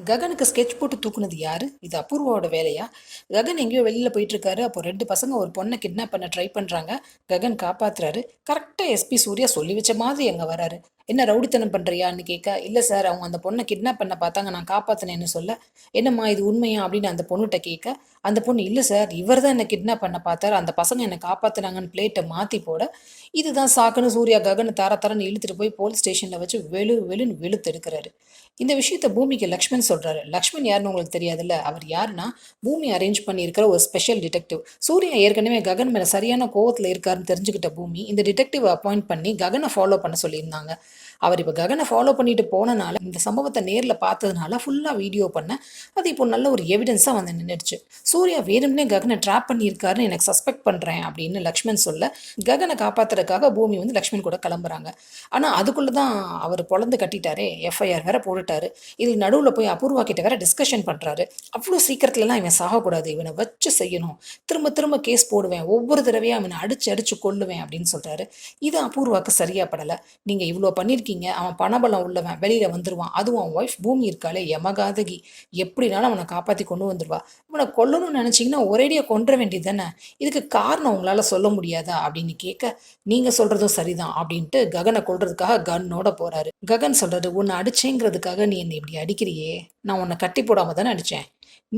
ககனுக்கு sketch போட்டு தூக்குனது யாரு? இது அபூர்வாவோட வேலையா? ககன் எங்கேயோ வெளியில போயிட்டு இருக்காரு. அப்போ 2 பசங்க ஒரு பொண்ணை கிட்னாப் பண்ண ட்ரை பண்றாங்க. ககன் காப்பாத்துறாரு. கரெக்டா எஸ்பி சூர்யா சொல்லி வச்ச மாதிரி அங்க வராரு. என்ன ரவுடித்தனம் பண்றியான்னு கேட்க, இல்ல சார் அவங்க அந்த பொண்ணை கிட்னாப் பண்ண பார்த்தாங்க, நான் காப்பாத்தினேன்னு சொல்ல, என்னம்மா இது உண்மையா அப்படின்னு அந்த பொண்ணுகிட்ட கேட்க, அந்த பொண்ணு இல்ல சார் இவர் தான் என்ன கிட்னாப் பண்ண பார்த்தாரு, அந்த பசங்க என்னை காப்பாத்துனாங்கன்னு பிளேட்டை மாத்தி போட, இதுதான் சாக்குன்னு சூர்யா ககனை தரன்னு இழுத்துட்டு போய் போலீஸ் ஸ்டேஷன்ல வச்சு வெளுன்னு வெளுத்து எடுக்கிறாரு. இந்த விஷயத்த பூமிக்கு லக்ஷ்மண் சொல்றாரு. லக்ஷ்மண் யாருன்னு உங்களுக்கு தெரியாதுல்ல? அவர் யாருன்னா பூமி அரேஞ்ச் பண்ணியிருக்கிற ஒரு ஸ்பெஷல் டிடெக்டிவ். சூர்யா ஏற்கனவே ககன் மேல சரியான கோவத்துல இருக்காருன்னு தெரிஞ்சுக்கிட்ட பூமி இந்த டிடெக்டிவ் அப்பாயிண்ட் பண்ணி ககனை ஃபாலோ பண்ண சொல்லியிருந்தாங்க. அவர் இப்போ ககனை ஃபாலோ பண்ணிட்டு போனனால, இந்த சம்பவத்தை நேரில் பார்த்ததுனால ஃபுல்லாக வீடியோ பண்ண அது இப்போ நல்ல ஒரு எவிடன்ஸாக வந்து நின்றுடுச்சு. சூர்யா வேணும்னே ககனை ட்ராப் பண்ணியிருக்காருன்னு எனக்கு சஸ்பெக்ட் பண்ணுறேன் அப்படின்னு லக்ஷ்மண் சொல்ல, ககனை காப்பாற்றுறதுக்காக பூமி வந்து லக்ஷ்மண் கூட கிளம்புறாங்க. ஆனால் அதுக்குள்ளே தான் அவர் பொழந்து கட்டிட்டாரே, எஃப்ஐஆர் வேற போட்டுட்டாரு. இதில் நடுவில் போய் அபூர்வா கிட்ட வேற டிஸ்கஷன் பண்ணுறாரு. அவ்வளோ சீக்கிரத்துலலாம் இவன் சாகக்கூடாது, இவனை வச்சு செய்யணும், திரும்ப திரும்ப கேஸ் போடுவேன், ஒவ்வொரு தடவையாக அவனை அடிச்சு கொல்லுவேன் அப்படின்னு சொல்கிறாரு. இது அபூர்வாக்கு சரியா படலை. நீங்கள் இவ்வளோ பண்ணியிருக்கீங்க, அவன் பணபலம் உள்ளவன், வெளியில வந்துருவான், அதுவும் அவன் ஒய்ஃப் பூமி இருக்காளே யமகாதகி, எப்படினாலும் அவனை காப்பாற்றி கொண்டு வந்துடுவா, இவனை கொல்லணும்னு நினச்சிங்கன்னா ஒரேடியாக கொன்ற வேண்டியது தானே, இதுக்கு காரணம் உங்களால் சொல்ல முடியாதா அப்படின்னு கேட்க, நீங்கள் சொல்கிறதும் சரிதான் அப்படின்ட்டு ககனை கொல்றதுக்காக கன்னோட போகிறாரு. ககன் சொல்கிறாரு, உன்னை அடிச்சேங்கிறதுக்காக நீ என்னை இப்படி அடிக்கிறியே, நான் உன்னை கட்டி போடாமல் தானே அடித்தேன்,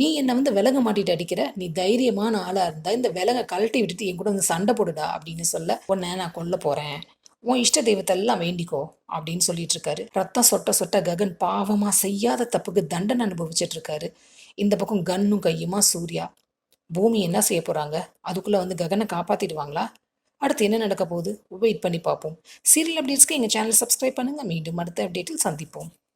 நீ என்னை வந்து விலக மாட்டிட்டு அடிக்கிற, நீ தைரியமான ஆளாக இருந்தால் இந்த விலங்கை கழட்டி விட்டுட்டு என் கூட வந்து சண்டை போடுடா அப்படின்னு சொல்ல, உன்னை நான் கொல்ல போகிறேன், உன் இஷ்ட தெய்வத்தை எல்லாம் வேண்டிக்கோ அப்படின்னு சொல்லிட்டு இருக்காரு. ரத்தம் சொட்ட சொட்ட ககன் பாவமா செய்யாத தப்புக்கு தண்டனை அனுபவிச்சுட்டு இருக்காரு. இந்த பக்கம் கன்னும் கையுமா சூர்யா. பூமி என்ன செய்ய போறாங்க? அதுக்குள்ள வந்து ககனை காப்பாத்திடுவாங்களா? அடுத்து என்ன நடக்க போகுது? வெயிட் பண்ணி பார்ப்போம். சீரியல் அப்டேட்ஸ்க்கு எங்க சேனல் சப்ஸ்கிரைப் பண்ணுங்க. மீண்டும் அடுத்த அப்டேட்டில் சந்திப்போம்.